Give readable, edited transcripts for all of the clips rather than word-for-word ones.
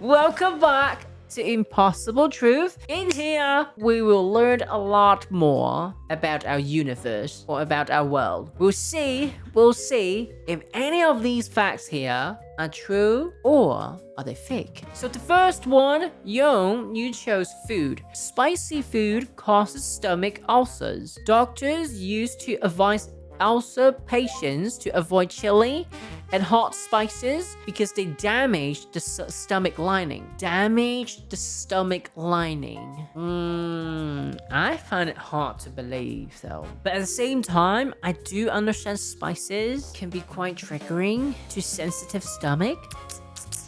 Welcome back to Impossible Truth. In here, we will learn a lot more about our universe or about our world. We'll see if any of these facts here are true or are they fake. So the first one, Young, you chose food. Spicy food causes stomach ulcers. Doctors used to advise ulcer patients to avoid chili and hot spices because they damage the stomach lining. Damage the stomach lining. I find it hard to believe though. But at the same time, I do understand spices can be quite triggering to sensitive stomach.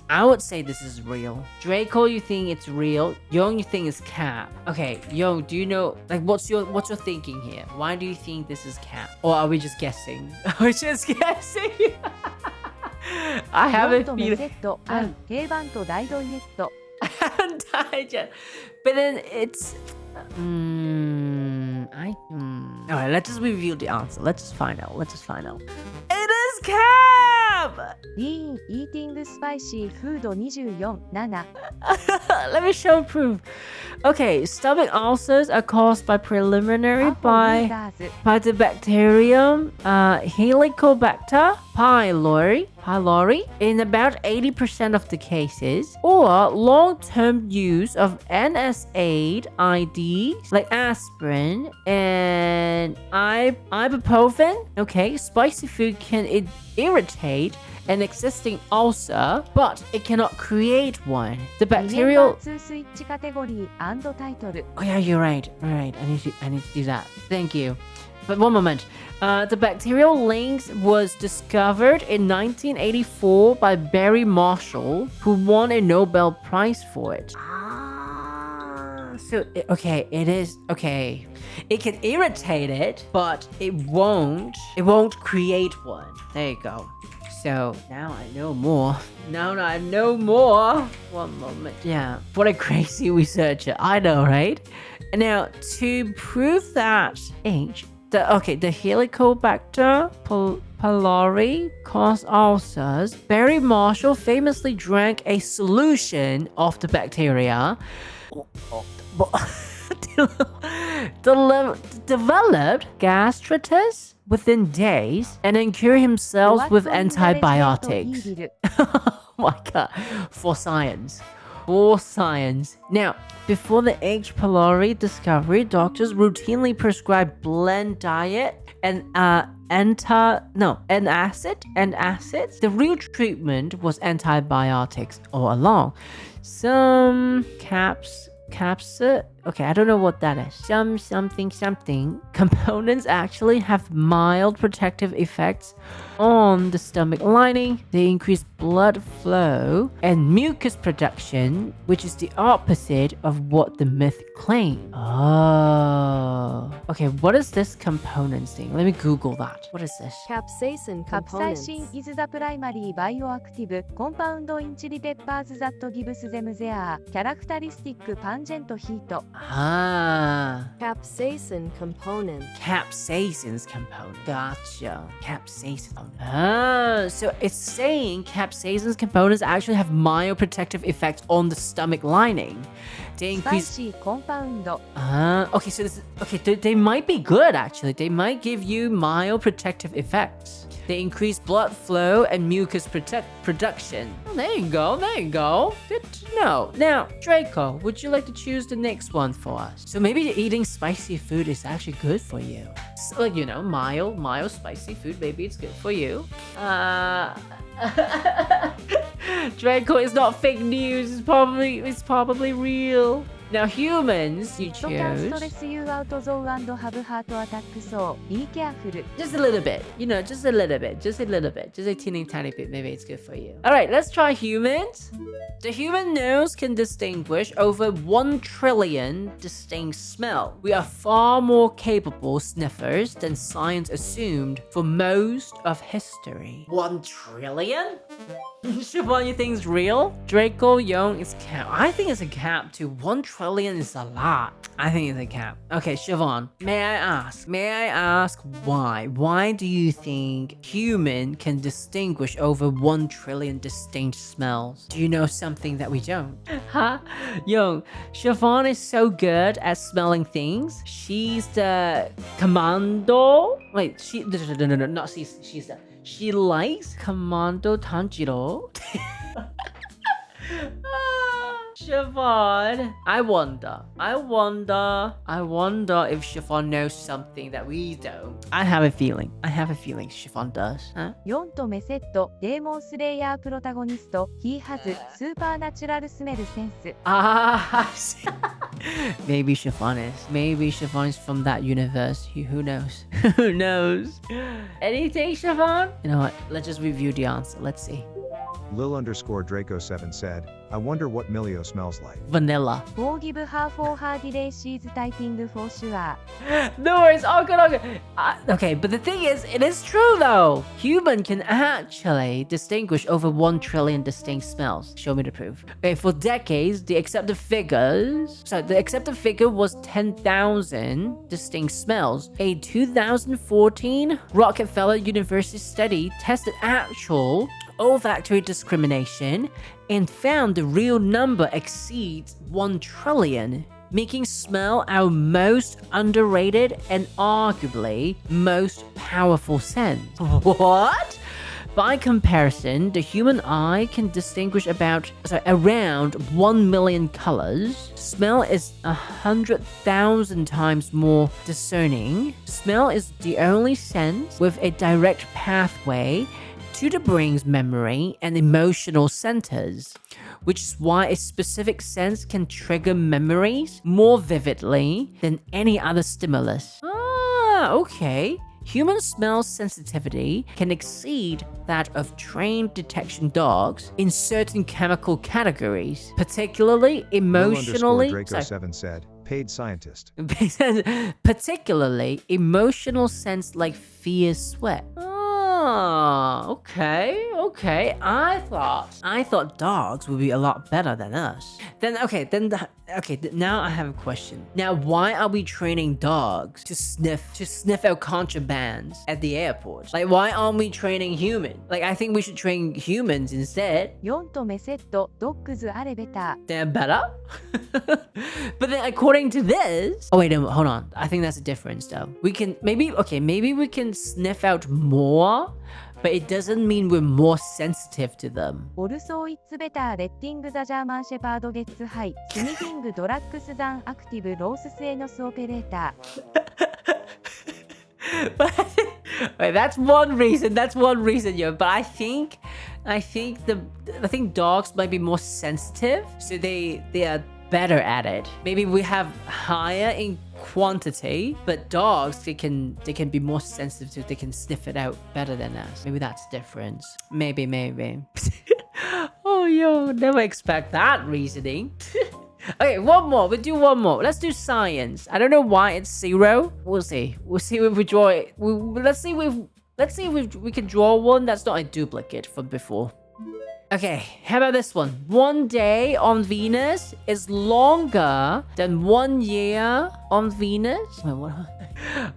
I would say this is real. Draco, you think it's real? Young, you think it's cap. Okay, Young, do you know, like, what's your thinking here? Why do you think this is cap? Or are we just guessing? Are we just guessing? I have a feeling. But then it's... Alright, let's just reveal the answer. Let's just find out. It is cap! Eating spicy food 24-7. Let me show proof. Okay, stomach ulcers are caused by preliminary by the bacterium Helicobacter pylori in about 80% of the cases, or long-term use of NSAIDs like aspirin and ibuprofen. Okay, spicy food can irritate an existing ulcer, but it cannot create one. The bacterial... Oh yeah, you're right. All right, I need to do that. Thank you. But one moment. The bacterial links was discovered in 1984 by Barry Marshall, who won a Nobel Prize for it. It is okay. It can irritate it, but it won't create one. There you go. So now I know more. One moment. Yeah. What a crazy researcher. I know, right? Now, to prove that the Helicobacter pylori cause ulcers, Barry Marshall famously drank a solution of the bacteria. Developed gastritis within days and then cure himself with antibiotics. Oh my god. For science. Now, before the H. pylori discovery, doctors routinely prescribed blend diet and acid. The real treatment was antibiotics all along. Some capsule. Okay, I don't know what that is. Something. Components actually have mild protective effects on the stomach lining. They increase blood flow and mucus production, which is the opposite of what the myth claims. Oh. Okay, what is this components thing? Let me Google that. What is this? Capsaicin components. Capsaicin is the primary bioactive compound in chili peppers that gives them their characteristic pungent heat. Capsaicin component. Capsaicin's component. Gotcha. Capsaicin. So it's saying capsaicin's components actually have mild protective effects on the stomach lining. They increase... Spicy compound. Okay, so they might be good actually. They might give you mild protective effects. They increase blood flow and mucus production. Oh, there you go. Good to know. Now, Draco, would you like to choose the next one for us? So maybe eating spicy food is actually good for you. So, like, mild spicy food, maybe it's good for you. Draco, it's not fake news. It's probably real. Now, humans, you choose. Stress you out though and have heart attack, so be careful. Just a little bit. Just a little bit. Just a teeny tiny bit. Maybe it's good for you. All right, let's try humans. The human nose can distinguish over 1 trillion distinct smells. We are far more capable sniffers than science assumed for most of history. 1 trillion? Siobhan, you think it's real? Draco Young is cap. I think it's a cap to 1 trillion. trillion is a lot. I think it's a cap. Okay, Siobhan, may I ask why? Why do you think human can distinguish over 1 trillion distinct smells? Do you know something that we don't? Huh? Yo, Siobhan is so good at smelling things. She's the commando. Wait, no, not she's the. She likes Commando Tanjiro. Siobhan, I wonder if Siobhan knows something that we don't. I have a feeling Siobhan does. Huh? 4とメセット、デーモンスレイヤープロタゴニスト、He has スーパーナチュラルスメルセンス。Ah, maybe Siobhan is from that universe. Who knows? Who knows? Anything, Siobhan? You know what? Let's just review the answer. Let's see. Lil_Draco7 said, I wonder what Milio smells like. Vanilla. Go give her for her delay, she's typing for sure. No worries. All good. Okay, but the thing is, it is true though. Human can actually distinguish over 1 trillion distinct smells. Show me the proof. Okay, for decades, the accepted figure was 10,000 distinct smells. A 2014 Rockefeller University study tested actual olfactory discrimination and found the real number exceeds 1 trillion, making smell our most underrated and arguably most powerful sense. What? By comparison, the human eye can distinguish around 1 million colors. Smell is 100,000 times more discerning. Smell is the only sense with a direct pathway to the brain's memory and emotional centers, which is why a specific sense can trigger memories more vividly than any other stimulus. Ah, okay. Human smell sensitivity can exceed that of trained detection dogs in certain chemical categories, particularly emotionally. Lil_Draco7 said, paid scientist. Particularly emotional sense like fear, sweat. Oh, okay. I thought dogs would be a lot better than us. Now I have a question. Now, why are we training dogs to sniff out contrabands at the airport? Like, why aren't we training humans? Like, I think we should train humans instead. 4とメセット、ドッグズあれベタ。 They're better? But then according to this... Oh, wait, hold on. I think that's a difference, though. Maybe we can sniff out more, but it doesn't mean we're more sensitive to them. Also it's better letting the German Shepherd gets high, sniffing drugs than active Ross-Senos operator. Wait, that's one reason, yo. But I think dogs might be more sensitive, so they are better at it. Maybe we have higher in quantity, but dogs they can be more sensitive. They can sniff it out better than us. Maybe that's the difference. Maybe. Oh, yo, never expect that reasoning. Okay, one more. We'll do one more. Let's do science. I don't know why it's 0. We'll see. We'll see if we draw it. Let's see if we can draw one that's not a duplicate from before. Okay, how about this one? 1 day on Venus is longer than 1 year on Venus. Wait, what?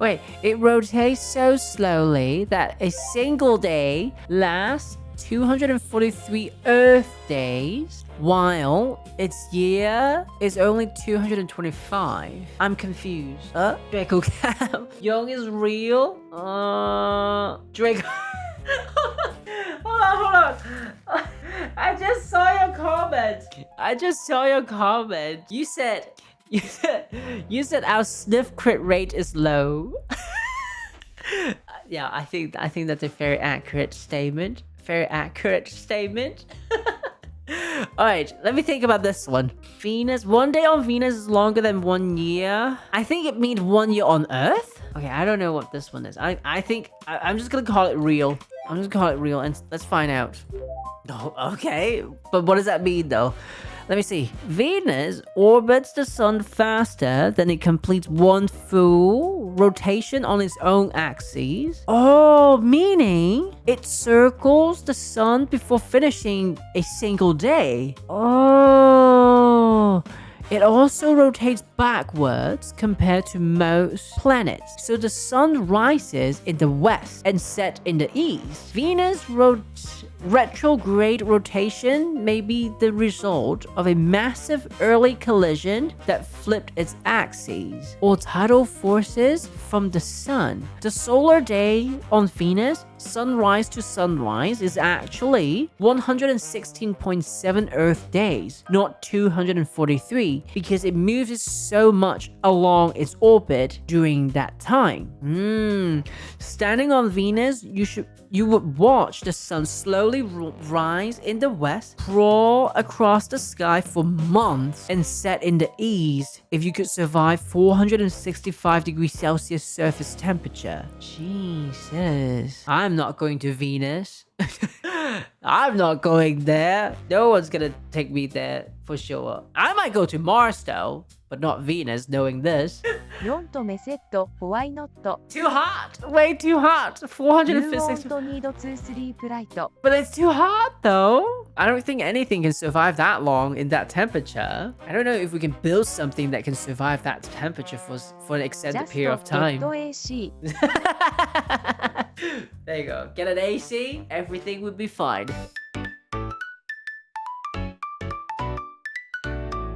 Wait, it rotates so slowly that a single day lasts 243 Earth days, while its year is only 225. I'm confused. Draco Cap. Young is real? Draco... Hold on. I just saw your comment. You said our sniff crit rate is low. Yeah, I think that's a very accurate statement. Alright, let me think about this one. Venus. 1 day on Venus is longer than 1 year. I think it means 1 year on Earth. Okay, I don't know what this one is. I think I'm just gonna call it real. I'm just gonna call it real and let's find out. Oh, okay. But what does that mean though? Let me see. Venus orbits the sun faster than it completes 1 full rotation on its own axis. Oh, meaning it circles the sun before finishing a single day. Oh, It also rotates backwards compared to most planets. So the sun rises in the west and sets in the east. Venus retrograde rotation may be the result of a massive early collision that flipped its axes, or tidal forces from the sun. The solar day on Venus, sunrise to sunrise, is actually 116.7 Earth days, not 243, because it moves so much along its orbit during that time. Standing on Venus, you would watch the sun slowly rise in the west, crawl across the sky for months, and set in the east if you could survive 465 degrees Celsius surface temperature. Jesus. I'm not going to Venus. I'm not going there. No one's gonna take me there for sure. I might go to Mars though, but not Venus, knowing this. 4とメセット、ホワイノット。 Too hot! Way too hot! You 456. won't need to sleep light. But it's too hot though. I don't think anything can survive that long in that temperature. I don't know if we can build something that can survive that temperature for an extended Just period of time. get AC. There you go. Get an AC, everything would be fine.